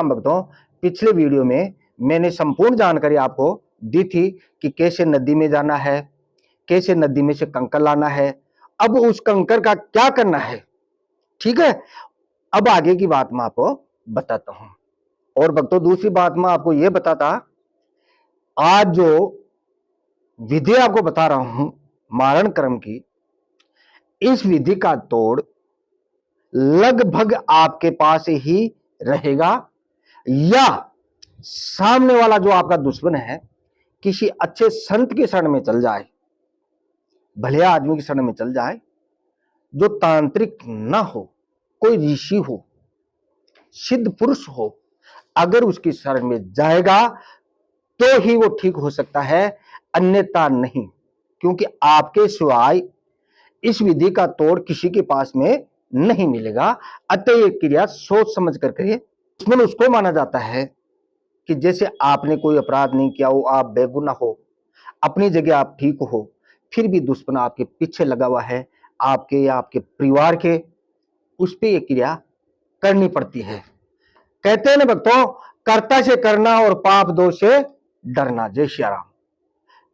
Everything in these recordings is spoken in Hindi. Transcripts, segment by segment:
भक्तों, पिछले वीडियो में मैंने संपूर्ण जानकारी आपको दी थी कि कैसे नदी में जाना है, कैसे नदी में से कंकर लाना है, अब उस कंकर का क्या करना है। ठीक है, अब आगे की बात मैं आपको बताता हूं। और भक्तों, दूसरी बात मैं आपको यह बताता, आज जो विधि आपको बता रहा हूं मारण कर्म की, इस विधि का तोड़ लगभग आपके पास ही रहेगा, या सामने वाला जो आपका दुश्मन है किसी अच्छे संत के शरण में चल जाए, भले आदमी के शरण में चल जाए, जो तांत्रिक ना हो, कोई ऋषि हो, सिद्ध पुरुष हो, अगर उसकी शरण में जाएगा तो ही वो ठीक हो सकता है, अन्यथा नहीं। क्योंकि आपके सिवाय इस विधि का तोड़ किसी के पास में नहीं मिलेगा। अतः ये क्रिया सोच समझ कर करिए। इसमें उसको माना जाता है कि जैसे आपने कोई अपराध नहीं किया हो, आप बेगुनाह हो, अपनी जगह आप ठीक हो, फिर भी दुश्मन आपके पीछे लगा हुआ है, आपके या आपके परिवार के, उस पर यह क्रिया करनी पड़ती है। कहते हैं ना भक्तों, कर्ता से करना और पाप दोष से डरना। जय श्री राम।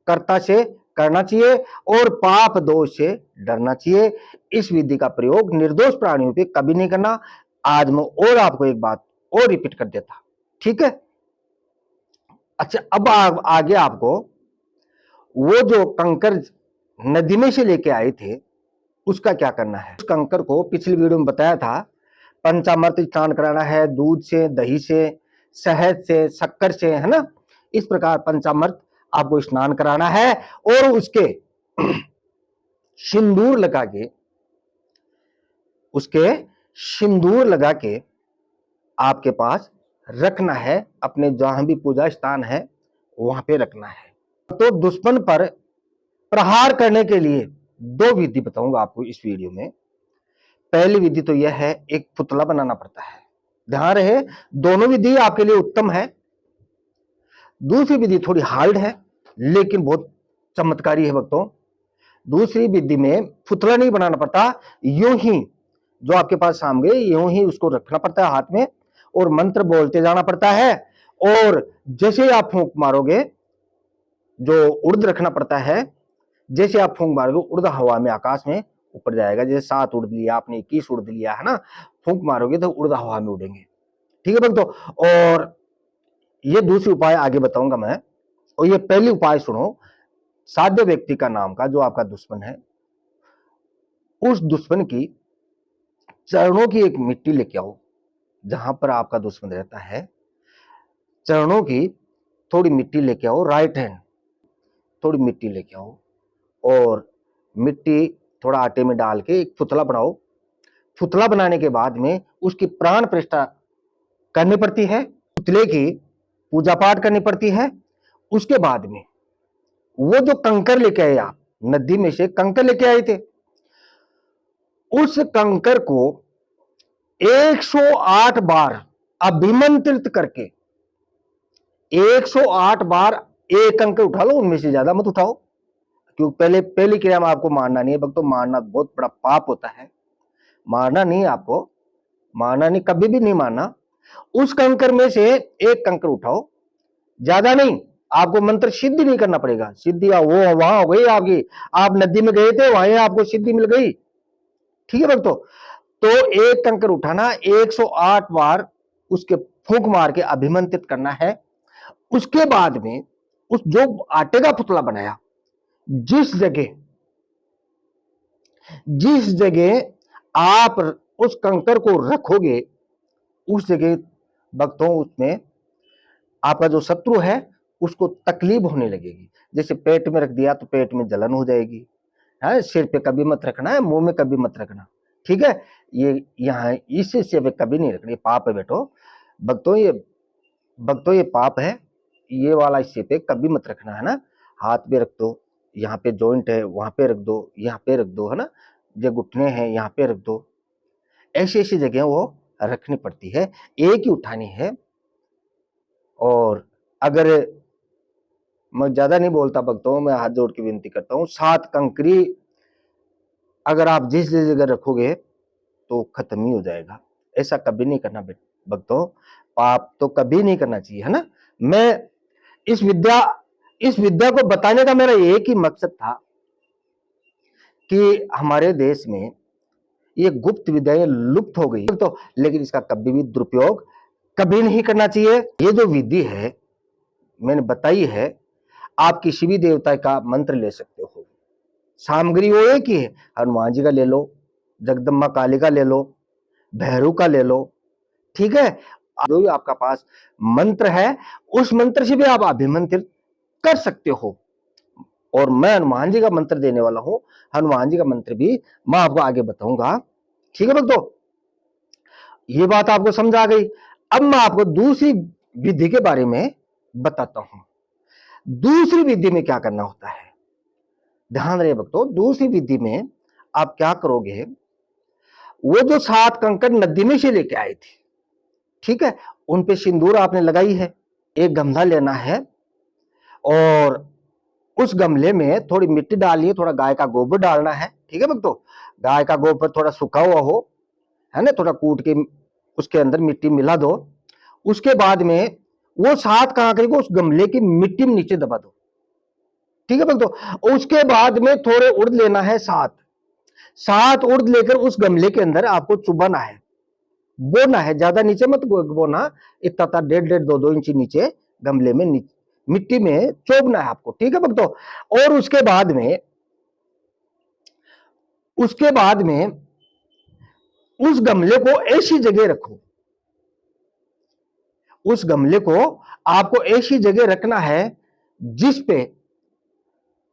कर्ता से करना चाहिए और पाप दोष से डरना चाहिए। इस विधि का प्रयोग निर्दोष प्राणियों पे कभी नहीं करना। आज मैं और आपको एक बात और रिपीट कर देता, ठीक है। अच्छा, अब आगे आपको वो जो कंकर नदी में से लेके आए थे उसका क्या करना है। उस कंकर को पिछली वीडियो में बताया था, पंचामृत स्नान कराना है, दूध से, दही से, शहद से, शक्कर से, है ना। इस प्रकार पंचामृत आपको स्नान कराना है और उसके सिंदूर लगा के, उसके सिंदूर लगा के आपके पास रखना है, अपने जहां भी पूजा स्थान है वहां पे रखना है। तो दुश्मन पर प्रहार करने के लिए दो विधि बताऊंगा आपको इस वीडियो में। पहली विधि तो यह है, एक पुतला बनाना पड़ता है। ध्यान रहे, दोनों विधि आपके लिए उत्तम है। दूसरी विधि थोड़ी हार्ड है लेकिन बहुत चमत्कारी है भक्तों। दूसरी विधि में पुतला नहीं बनाना पड़ता, यूं ही जो आपके पास सामग्री यूं ही उसको रखना पड़ता है हाथ में और मंत्र बोलते जाना पड़ता है। और जैसे ही आप फूंक मारोगे, जो उर्द रखना पड़ता है, जैसे आप फूंक मारोगे उर्द हवा में आकाश में ऊपर जाएगा। जैसे 7 उर्द लिया आपने, 21 उर्द लिया है ना, फूंक मारोगे तो उर्द हवा में उड़ेंगे। ठीक है भक्तों, और ये दूसरी उपाय आगे बताऊंगा मैं। और ये पहली उपाय सुनो, साध्य व्यक्ति का नाम का जो आपका दुश्मन है, उस दुश्मन की चरणों की एक मिट्टी लेके आओ, जहां पर आपका दुश्मन रहता है चरणों की थोड़ी मिट्टी लेके आओ, राइट हैंड थोड़ी मिट्टी लेके आओ और मिट्टी थोड़ा आटे में डाल के एक पुतला बनाओ। पुतला बनाने के बाद में उसकी प्राण प्रतिष्ठा करनी पड़ती है, पुतले की पूजा पाठ करनी पड़ती है। उसके बाद में वो जो कंकर लेके आए, आप नदी में से कंकर लेके आए थे, उस कंकर को 108 बार अभिमंत्रित करके, 108 बार एक कंकर उठा लो, उनमें से ज्यादा मत उठाओ। क्योंकि पहली क्रिया में आपको मारना नहीं है भक्तों, मारना बहुत बड़ा पाप होता है। मारना नहीं, आपको मारना नहीं, कभी भी नहीं मारना। उस कंकर में से एक कंकर उठाओ, ज्यादा नहीं। आपको मंत्र सिद्धि नहीं करना पड़ेगा, सिद्धि वो वहां हो गई आपकी, आप नदी में गए थे वहीं आपको सिद्धि मिल गई। ठीक है भक्तों, तो एक कंकर उठाना, 108 बार उसके फूंक मार के अभिमंत्रित करना है। उसके बाद में उस जो आटे का पुतला बनाया, जिस जगह आप उस कंकर को रखोगे, उस जगह भक्तों उसमें आपका जो शत्रु है उसको तकलीफ होने लगेगी। जैसे पेट में रख दिया तो पेट में जलन हो जाएगी, है। सिर पे कभी मत रखना है, मुंह में कभी मत रखना, ठीक है। ये यहाँ इस हिस्से पे कभी नहीं रखना, ये पाप है बेटो भक्तों ये पाप है। ये वाला हिस्से पे कभी मत रखना, है ना। हाथ पे रख दो, यहाँ पे जॉइंट है वहां पे रख दो, यहाँ पे रख दो, है ना। जो घुटने हैं यहाँ पे रख दो। ऐसी ऐसी जगह वो रखनी पड़ती है, एक ही उठानी है। और अगर मैं ज्यादा नहीं बोलता भक्तों, मैं हाथ जोड़ के विनती करता हूँ, 7 कंकरी अगर आप जिस जगह रखोगे तो खत्म ही हो जाएगा। ऐसा कभी नहीं करना भक्तों। पाप तो कभी नहीं करना चाहिए, है ना। मैं इस विद्या को बताने का मेरा एक ही मकसद था कि हमारे देश में ये गुप्त विद्याएं लुप्त हो गई तो, लेकिन इसका कभी भी दुरुपयोग कभी नहीं करना चाहिए। ये जो विधि है मैंने बताई है, आप किसी भी देवता का मंत्र ले सकते हो, सामग्री वो एक ही है। हनुमान जी का ले लो, जगदम्बा काली का ले लो, भैरव का ले लो, ठीक है। जो भी आपका पास मंत्र है उस मंत्र से भी आप अभिमंत्रित कर सकते हो। और मैं हनुमान जी का मंत्र देने वाला हूं, हनुमान जी का मंत्र भी मैं आपको आगे बताऊंगा, ठीक है भक्तों। ये बात आपको समझ आ गई। अब मैं आपको दूसरी विधि के बारे में बताता हूं। दूसरी विधि में क्या करना होता है, ध्यान रहे भक्तों। दूसरी विधि में आप क्या करोगे, वो जो 7 कंकड़ नदी में से लेके आए थे, ठीक है, उन पे सिंदूर आपने लगाई है। एक गमला लेना है और उस गमले में थोड़ी मिट्टी डालिए, थोड़ा गाय का गोबर डालना है, ठीक है भक्तों। गाय का गोबर थोड़ा सूखा हुआ हो, है ना, थोड़ा कूट के उसके अंदर मिट्टी मिला दो। उसके बाद में वो 7 कांकरे को उस गमले की मिट्टी में नीचे दबा दो, ठीक है भक्तों। उसके बाद में थोड़े उड़द लेना है, 7 उड़द लेकर उस गमले के अंदर आपको चुबाना है, बोना है। ज्यादा नीचे मत बोना, इतना 1.5-1.5-2 इंच नीचे गमले में मिट्टी में चोबना है आपको, ठीक है भक्तों। और उसके बाद में उस गमले को ऐसी जगह रखो, उस गमले को आपको ऐसी जगह रखना है जिस पे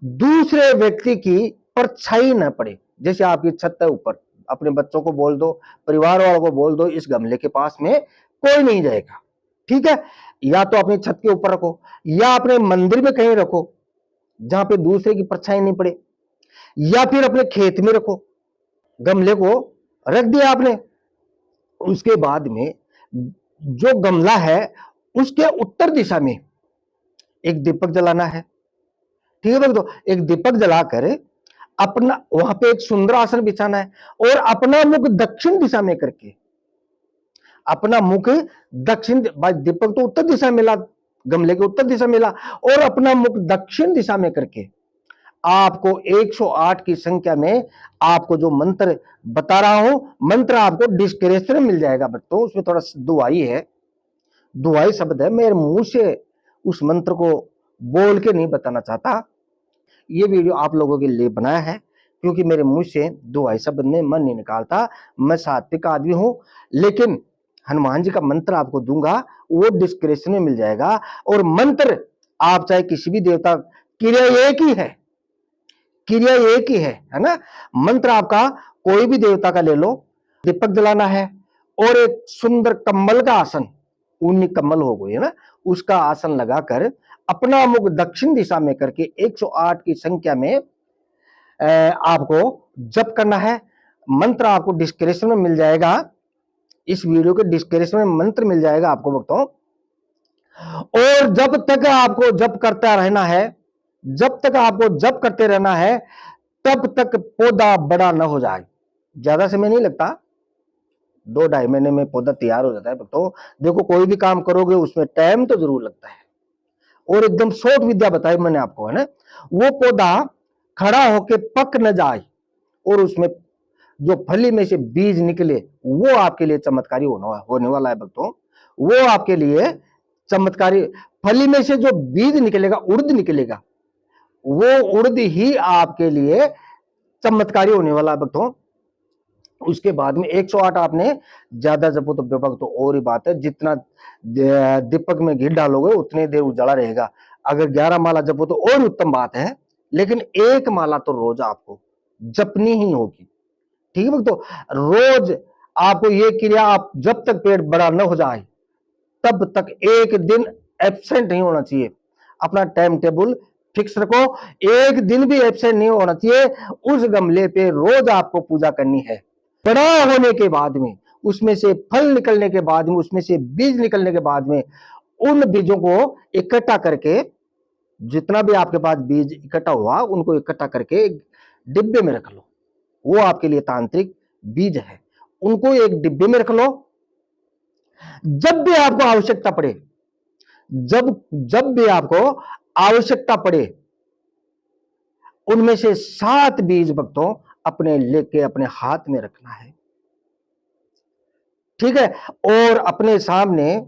दूसरे व्यक्ति की परछाई न पड़े। जैसे आपकी छत है ऊपर, अपने बच्चों को बोल दो, परिवार वालों को बोल दो, इस गमले के पास में कोई नहीं जाएगा, ठीक है। या तो अपनी छत के ऊपर रखो या अपने मंदिर में कहीं रखो जहां पे दूसरे की परछाई नहीं पड़े, या फिर अपने खेत में रखो। गमले को रख दिया आपने, उसके बाद में जो गमला है उसके उत्तर दिशा में एक दीपक जलाना है, ठीक है भक्तों। एक दीपक जलाकर अपना वहां पे एक सुंदर आसन बिछाना है और अपना मुख दक्षिण दिशा में करके, अपना मुख दक्षिण, दीपक तो उत्तर दिशा में मिला, गमले के उत्तर दिशा में मिला, और अपना मुख दक्षिण दिशा में करके आपको 108 की संख्या में आपको जो मंत्र बता रहा हूं, मंत्र आपको डिस्क्रिप्शन में मिल जाएगा भक्तों। उसमें थोड़ा दुआई है, दुआई शब्द है, मेरे मुंह से उस मंत्र को बोल के नहीं बताना चाहता। ये वीडियो आप लोगों के लिए बनाया है क्योंकि मेरे मुंह से दुआई शब्द में मन नहीं निकालता। मैं सात्विक आदमी हूं, लेकिन हनुमान जी का मंत्र आपको दूंगा, वो डिस्क्रिप्शन में मिल जाएगा। और मंत्र आप चाहे किसी भी देवता, क्रिया एक ही है, क्रिया एक ही है ना। मंत्र आपका कोई भी देवता का ले लो, दीपक जलाना है और एक सुंदर कम्बल का आसन, ऊनी कम्बल हो गई है ना, उसका आसन लगाकर अपना मुख दक्षिण दिशा में करके 108 की संख्या में आपको जप करना है। मंत्र आपको डिस्क्रिप्शन में मिल जाएगा, इस वीडियो के डिस्क्रिप्शन में मंत्र मिल जाएगा आपको भक्तों। और जब तक आपको जप करता रहना है, जब तक आपको जप करते रहना है, तब तक पौधा बड़ा न हो जाए। ज्यादा समय नहीं लगता, 2-2.5 महीने में पौधा तैयार हो जाता है भक्तों। देखो कोई भी काम करोगे उसमें टाइम तो जरूर लगता है, और एकदम शॉर्ट विद्या बताई मैंने आपको, है ना। वो पौधा खड़ा होके पक न जाए और उसमें जो फली में से बीज निकले, वो आपके लिए चमत्कारी होने वाला है भक्तों। वो आपके लिए चमत्कारी, फली में से जो बीज निकलेगा, उड़द निकलेगा, वो उड़द ही आपके लिए चमत्कारी होने वाला है भक्तों। उसके बाद में 108 आपने ज्यादा जपो तो व्यापक तो और ही बात है, जितना दीपक में घी डालोगे उतनी देर उजाला रहेगा। अगर 11 माला जपो तो और उत्तम बात है, लेकिन एक माला तो रोज आपको जपनी ही होगी, ठीक है भक्तों। रोज आपको ये क्रिया, आप जब तक पेट बड़ा न हो जाए तब तक एक दिन एब्सेंट नहीं होना चाहिए। अपना टाइम टेबल फिक्स रखो, एक दिन भी एब्सेंट नहीं होना चाहिए। उस गमले पे रोज आपको पूजा करनी है। बड़ा होने के बाद में, उसमें से फल निकलने के बाद में, उसमें से बीज निकलने के बाद में, उन बीजों को इकट्ठा करके, जितना भी आपके पास बीज इकट्ठा हुआ उनको इकट्ठा करके एक डिब्बे में रख लो। वो आपके लिए तांत्रिक बीज है, उनको एक डिब्बे में रख लो। जब भी आपको आवश्यकता पड़े, जब जब भी आपको आवश्यकता पड़े, उनमें से 7 बीज भक्तों अपने लेके अपने हाथ में रखना है। ठीक है। और अपने सामने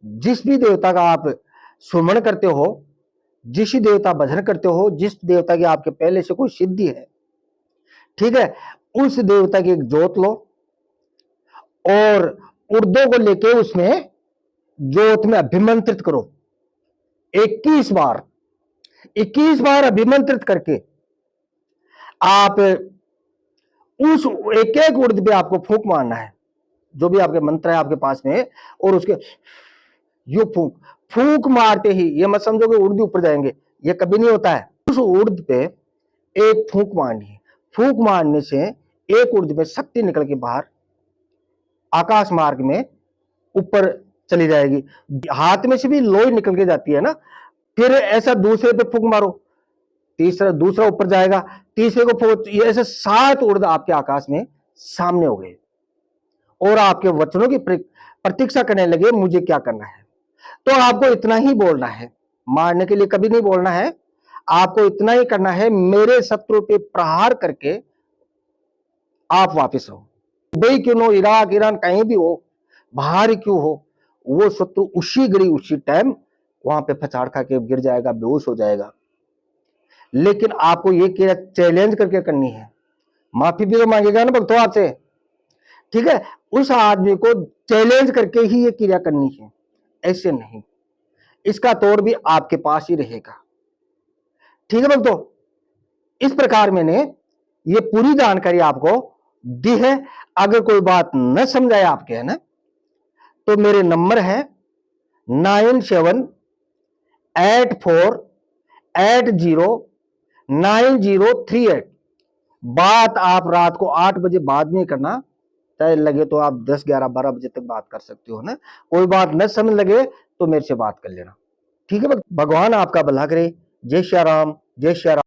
जिस भी देवता का आप सुमन करते हो, जिस देवता भजन करते हो, जिस देवता की आपके पहले से कोई सिद्धि है, ठीक है, उस देवता की एक जोत लो और उर्दों को लेके उसमें जोत में अभिमंत्रित करो 21 बार। 21 बार अभिमंत्रित करके आप उस एक एक उर्द पे आपको फूंक मारना है, जो भी आपके मंत्र है आपके पास में, और उसके यू फूंक फूंक मारते ही, ये मत समझो कि उर्द ऊपर जाएंगे, ये कभी नहीं होता है। उस उर्द पे एक फूंक मारनी है। फूंक मारने से एक उर्द में शक्ति निकल के बाहर आकाश मार्ग में ऊपर चली जाएगी। हाथ में से भी लोई निकल के जाती है ना, फिर ऐसा दूसरे पे फूंक मारो, तीसरा दूसरा ऊपर जाएगा, तीसरे को फूंक, ये ऐसे 7 उर्द आपके आकाश में सामने हो गए और आपके वचनों की प्रतीक्षा करने लगे मुझे क्या करना है। तो आपको इतना ही बोलना है, मारने के लिए कभी नहीं बोलना है। आपको इतना ही करना है, मेरे शत्रु पे प्रहार करके आप वापस आओ। दुबई क्यों हो, इराक ईरान कहीं भी हो, बाहर क्यों हो, वो शत्रु उसी घड़ी उसी टाइम वहां पे फचाड़ खा के गिर जाएगा, बेहोश हो जाएगा। लेकिन आपको ये क्रिया चैलेंज करके करनी है। माफी भी तो मांगेगा ना भक्तों आपसे, ठीक है, उस आदमी को चैलेंज करके ही ये क्रिया करनी है, ऐसे नहीं। इसका तौर भी आपके पास ही रहेगा। ठीक है भक्तों, इस प्रकार मैंने ये पूरी जानकारी आपको दी है। अगर कोई बात न समझाए आपके, है ना, तो मेरे नंबर है 9784809038। बात आप रात को 8 बजे बाद में करना, चाहे लगे तो आप 10 11 12 बजे तक बात कर सकते हो ना। कोई बात न समझ लगे तो मेरे से बात कर लेना। ठीक है, भगवान आपका भला करे। जय श्री राम, जय श्री राम।